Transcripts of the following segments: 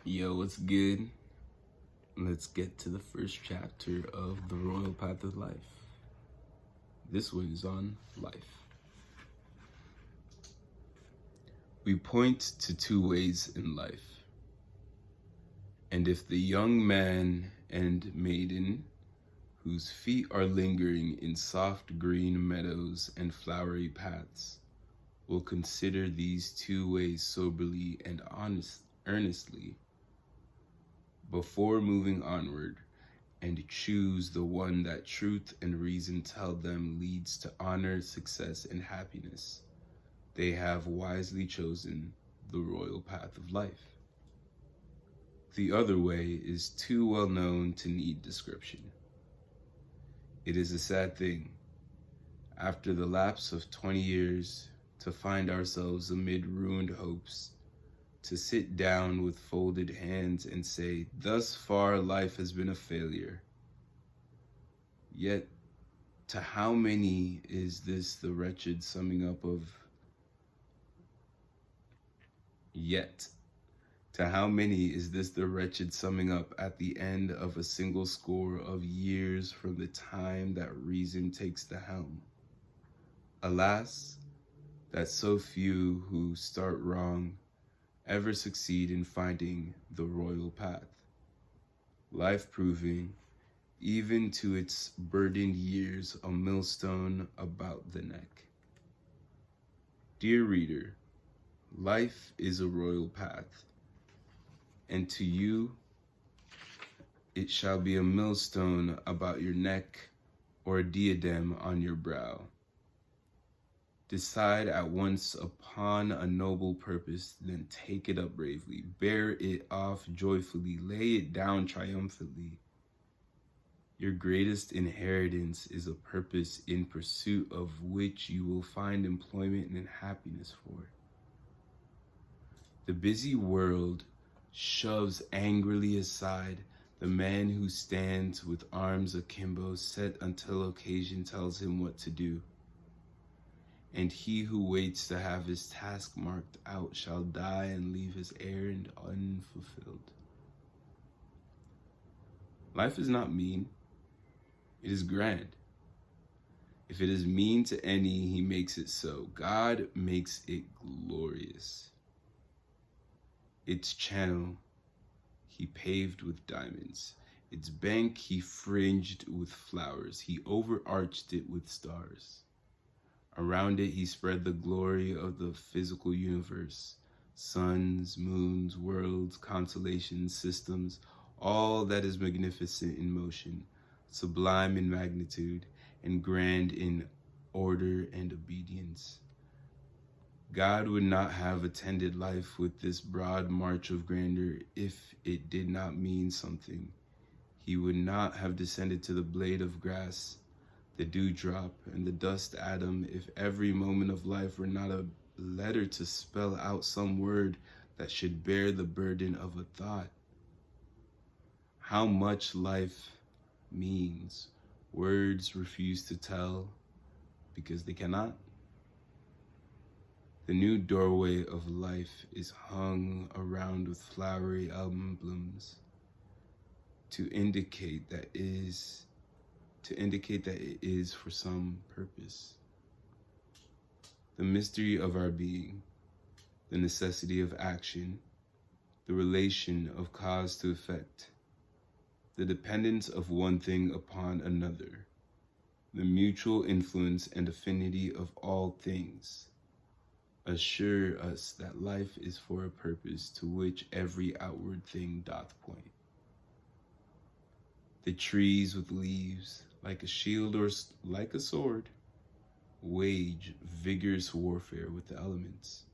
Yo, what's good? Let's get to the first chapter of The Royal Path of Life. This one is on life. We point to two ways in life. And if the young man and maiden whose feet are lingering in soft green meadows and flowery paths will consider these two ways soberly and earnestly before moving onward, and choose the one that truth and reason tell them leads to honor, success, and happiness, they have wisely chosen the royal path of life. The other way is too well known to need description. It is a sad thing, after the lapse of 20 years, to find ourselves amid ruined hopes, to sit down with folded hands and say, thus far life has been a failure. Yet, to how many is this the wretched summing up of at the end of a single score of years from the time that reason takes the helm? Alas, that so few who start wrong ever succeed in finding the royal path, life proving, even to its burdened years, a millstone about the neck. Dear reader, life is a royal path, and to you it shall be a millstone about your neck or a diadem on your brow. Decide at once upon a noble purpose, then take it up bravely, bear it off joyfully, lay it down triumphantly. Your greatest inheritance is a purpose in pursuit of which you will find employment and happiness for. The busy world shoves angrily aside the man who stands with arms akimbo set until occasion tells him what to do. And he who waits to have his task marked out shall die and leave his errand unfulfilled. Life is not mean, it is grand. If it is mean to any, he makes it so. God makes it glorious. Its channel he paved with diamonds. Its bank he fringed with flowers. He overarched it with stars. Around it he spread the glory of the physical universe, suns, moons, worlds, constellations, systems, all that is magnificent in motion, sublime in magnitude, and grand in order and obedience. God would not have attended life with this broad march of grandeur if it did not mean something. He would not have descended to the blade of grass, the dewdrop, and the dust atom if every moment of life were not a letter to spell out some word that should bear the burden of a thought. How much life means, words refuse to tell because they cannot. The new doorway of life is hung around with flowery emblems to indicate that it is for some purpose. The mystery of our being, the necessity of action, the relation of cause to effect, the dependence of one thing upon another, the mutual influence and affinity of all things, assure us that life is for a purpose to which every outward thing doth point. The trees with leaves, like a shield or like a sword, wage vigorous warfare with the elements.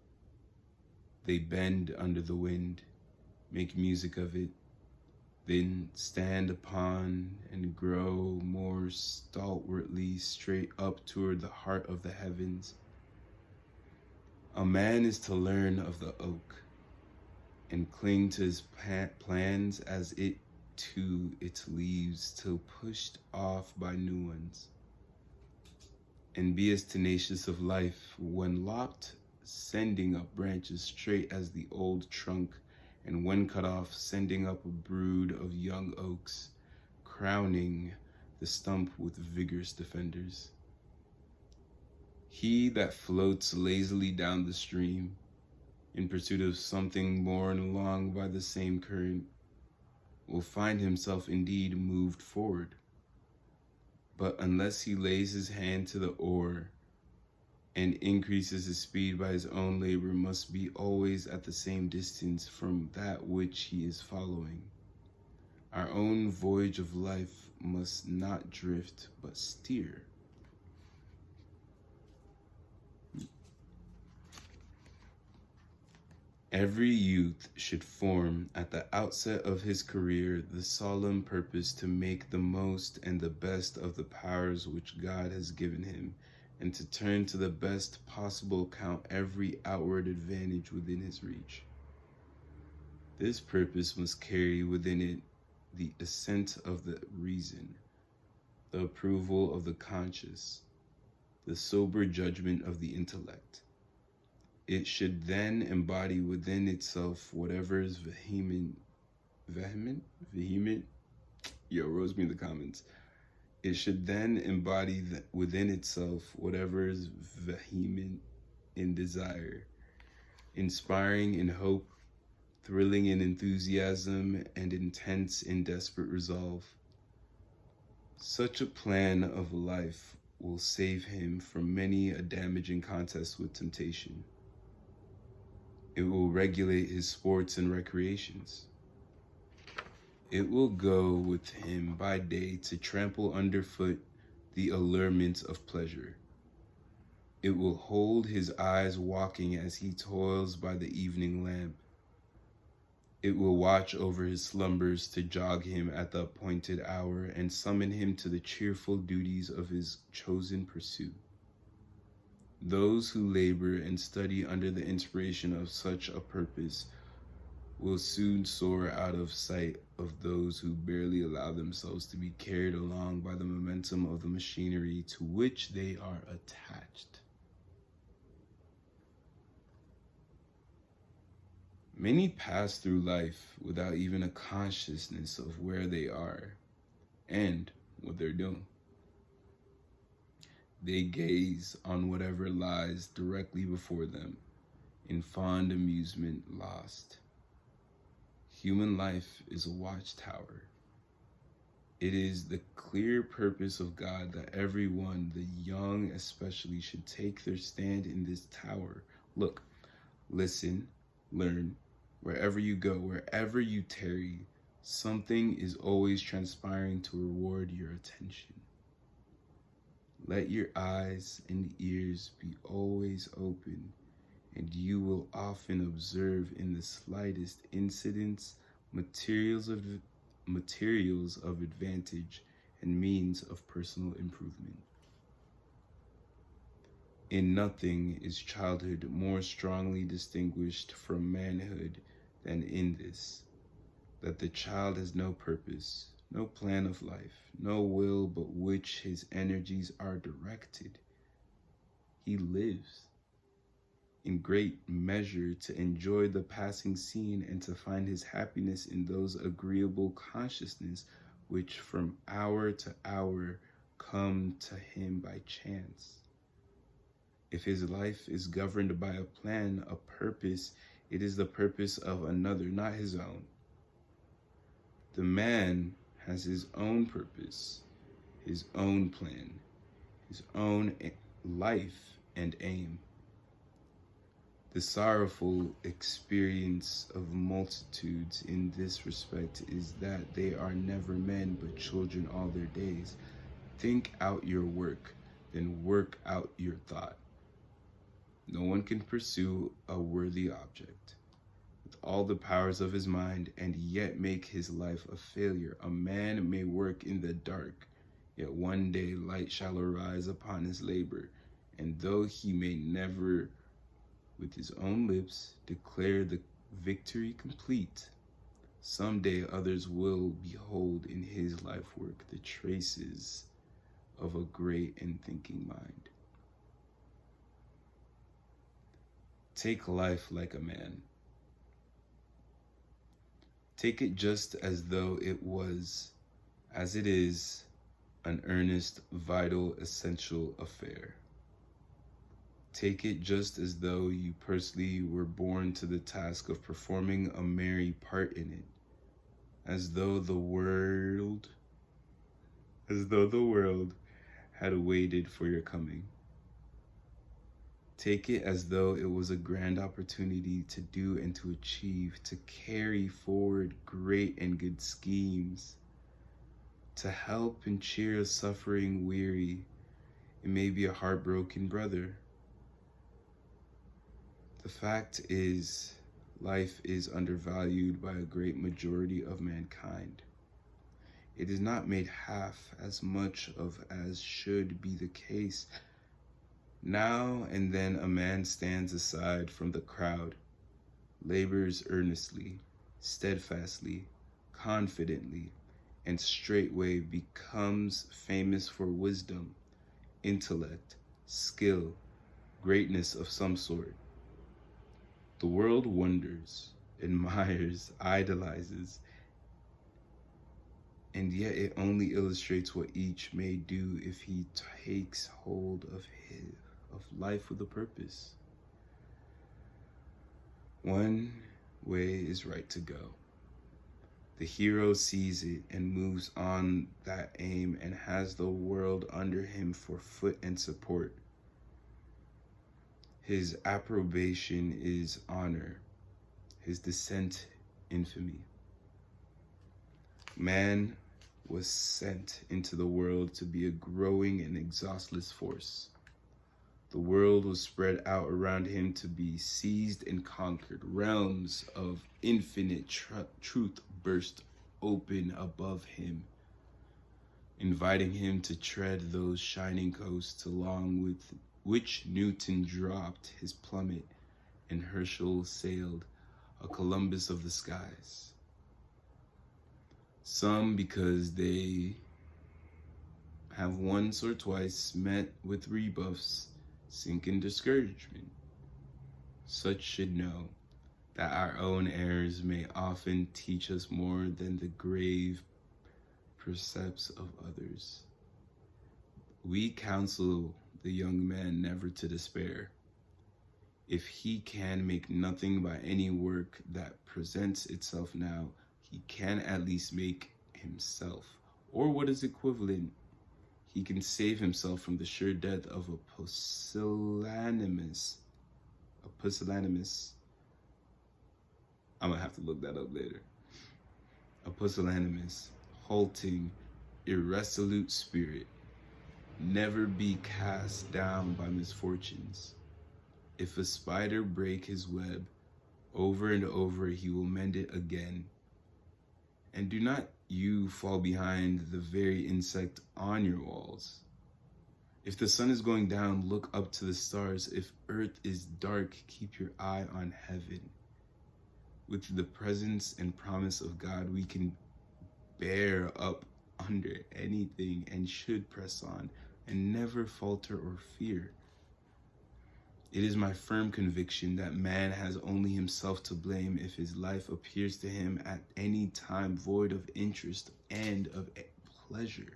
They bend under the wind, make music of it, then stand upon and grow more stalwartly straight up toward the heart of the heavens. A man is to learn of the oak and cling to his plans as it to its leaves till pushed off by new ones, and be as tenacious of life when lopped, sending up branches straight as the old trunk and when cut off, sending up a brood of young oaks, crowning the stump with vigorous defenders. He that floats lazily down the stream, in pursuit of something borne along by the same current, will find himself indeed moved forward. But unless he lays his hand to the oar and increases his speed by his own labor, must be always at the same distance from that which he is following. Our own voyage of life must not drift, but steer. Every youth should form at the outset of his career the solemn purpose to make the most and the best of the powers which God has given him, and to turn to the best possible account every outward advantage within his reach. This purpose must carry within it the assent of the reason, the approval of the conscience, the sober judgment of the intellect. It should then embody within itself whatever is vehement? Yo, rose me in the comments. It should then embody within itself whatever is vehement in desire, inspiring in hope, thrilling in enthusiasm, and intense in desperate resolve. Such a plan of life will save him from many a damaging contest with temptation. It will regulate his sports and recreations. It will go with him by day to trample underfoot the allurements of pleasure. It will hold his eyes walking as he toils by the evening lamp. It will watch over his slumbers to jog him at the appointed hour and summon him to the cheerful duties of his chosen pursuit. Those who labor and study under the inspiration of such a purpose will soon soar out of sight of those who barely allow themselves to be carried along by the momentum of the machinery to which they are attached. Many pass through life without even a consciousness of where they are and what they're doing. They gaze on whatever lies directly before them, in fond amusement lost. Human life is a watchtower. It is the clear purpose of God that everyone, the young especially, should take their stand in this tower. Look, listen, learn. Wherever you go, wherever you tarry, something is always transpiring to reward your attention. Let your eyes and ears be always open, and you will often observe in the slightest incidents materials of advantage and means of personal improvement. In nothing is childhood more strongly distinguished from manhood than in this, that the child has no purpose, no plan of life, no will but which his energies are directed. He lives in great measure to enjoy the passing scene and to find his happiness in those agreeable consciousnesses which from hour to hour come to him by chance. If his life is governed by a plan, a purpose, it is the purpose of another, not his own. The man has his own purpose, his own plan, his own life and aim. The sorrowful experience of multitudes in this respect is that they are never men but children all their days. Think out your work, then work out your thought. No one can pursue a worthy object with all the powers of his mind and yet make his life a failure. A man may work in the dark, yet one day light shall arise upon his labor, and though he may never with his own lips declare the victory complete, someday others will behold in his life work the traces of a great and thinking mind. Take life like a man. Take it just as though it was, as it is, an earnest, vital, essential affair. Take it just as though you personally were born to the task of performing a merry part in it, as though the world had waited for your coming. Take it as though it was a grand opportunity to do and to achieve, to carry forward great and good schemes, to help and cheer a suffering, weary, it may be a heartbroken brother. The fact is, life is undervalued by a great majority of mankind. It is not made half as much of as should be the case. Now and then a man stands aside from the crowd, labors earnestly, steadfastly, confidently, and straightway becomes famous for wisdom, intellect, skill, greatness of some sort. The world wonders, admires, idolizes, and yet it only illustrates what each may do if he takes hold of life with a purpose. One way is right to go. The hero sees it and moves on that aim and has the world under him for foot and support. His approbation is honor, his descent infamy. Man was sent into the world to be a growing and exhaustless force. The world was spread out around him to be seized and conquered. Realms of infinite truth burst open above him, inviting him to tread those shining coasts along with which Newton dropped his plummet and Herschel sailed, a Columbus of the skies. Some, because they have once or twice met with rebuffs, sink in discouragement. Such should know that our own errors may often teach us more than the grave precepts of others. We counsel the young man never to despair. If he can make nothing by any work that presents itself now, he can at least make himself, or what is equivalent, he can save himself from the sure death of a pusillanimous. I'm gonna have to look that up later. A pusillanimous, halting, irresolute spirit. Never be cast down by misfortunes. If a spider break his web, over and over he will mend it again. And do not you fall behind the very insect on your walls. If the sun is going down, look up to the stars. If earth is dark, keep your eye on heaven. With the presence and promise of God, we can bear up under anything and should press on and never falter or fear. It is my firm conviction that man has only himself to blame if his life appears to him at any time void of interest and of pleasure.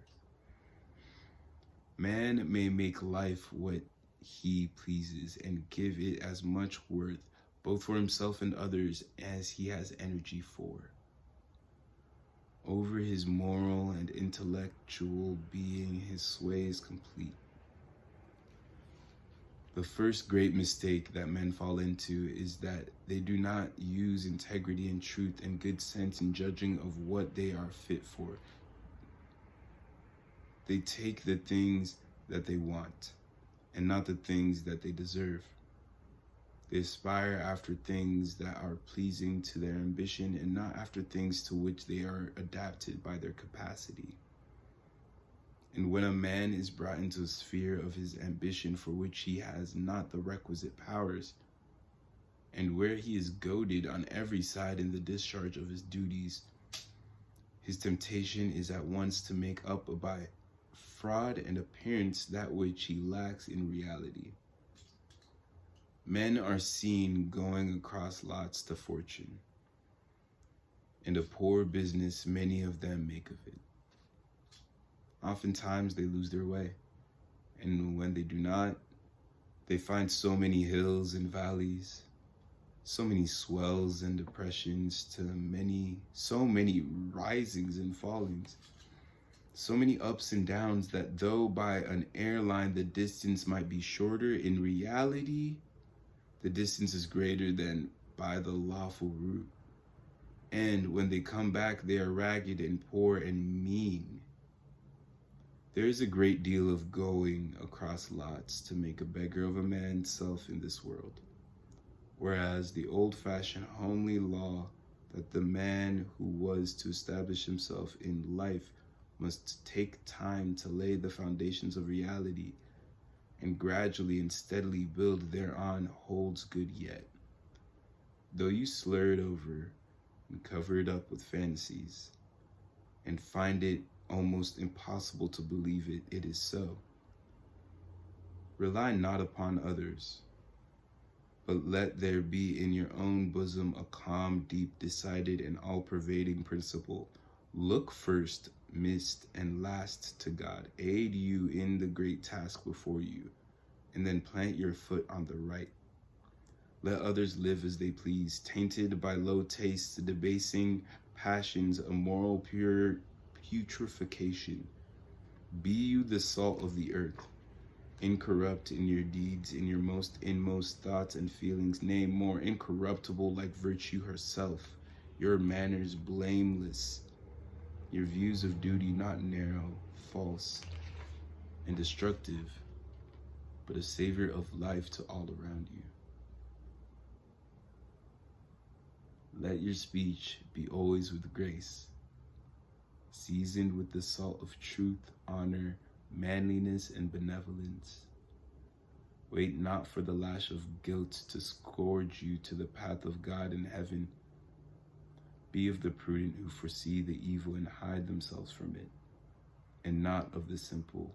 Man may make life what he pleases and give it as much worth, both for himself and others, as he has energy for. Over his moral and intellectual being, his sway is complete. The first great mistake that men fall into is that they do not use integrity and truth and good sense in judging of what they are fit for. They take the things that they want and not the things that they deserve. They aspire after things that are pleasing to their ambition and not after things to which they are adapted by their capacity. And when a man is brought into a sphere of his ambition for which he has not the requisite powers, and where he is goaded on every side in the discharge of his duties, his temptation is at once to make up by fraud and appearance that which he lacks in reality. Men are seen going across lots to fortune. and a poor business many of them make of it. Oftentimes they lose their way, and when they do not, they find so many hills and valleys, so many swells and depressions, so many risings and fallings, so many ups and downs that though by an airline the distance might be shorter, in reality, the distance is greater than by the lawful route. And when they come back, they are ragged and poor and mean. There is a great deal of going across lots to make a beggar of a man's self in this world. Whereas the old-fashioned homely law that the man who was to establish himself in life must take time to lay the foundations of reality and gradually and steadily build thereon holds good yet. Though you slur it over and cover it up with fantasies and find it almost impossible to believe it is so. Rely not upon others, but let there be in your own bosom a calm, deep, decided, and all-pervading principle. Look first, midst, and last to God. Aid you in the great task before you, and then plant your foot on the right. Let others live as they please, tainted by low tastes, debasing passions, a moral putrefaction. Be you the salt of the earth, incorrupt in your deeds, in your most inmost thoughts and feelings, nay, more incorruptible like virtue herself, your manners blameless, your views of duty not narrow, false, and destructive, but a savior of life to all around you. Let your speech be always with grace, seasoned with the salt of truth, honor, manliness, and benevolence. Wait not for the lash of guilt to scourge you to the path of God in heaven. Be of the prudent who foresee the evil and hide themselves from it, and not of the simple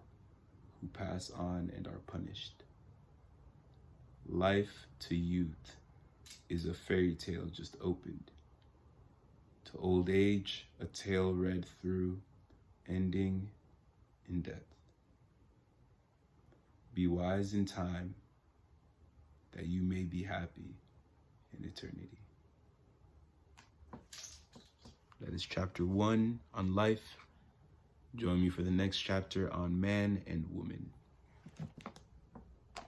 who pass on and are punished. Life to youth is a fairy tale just opened. To old age, a tale read through, ending in death. Be wise in time, that you may be happy in eternity. That is chapter 1 on life. Join me for the next chapter on man and woman.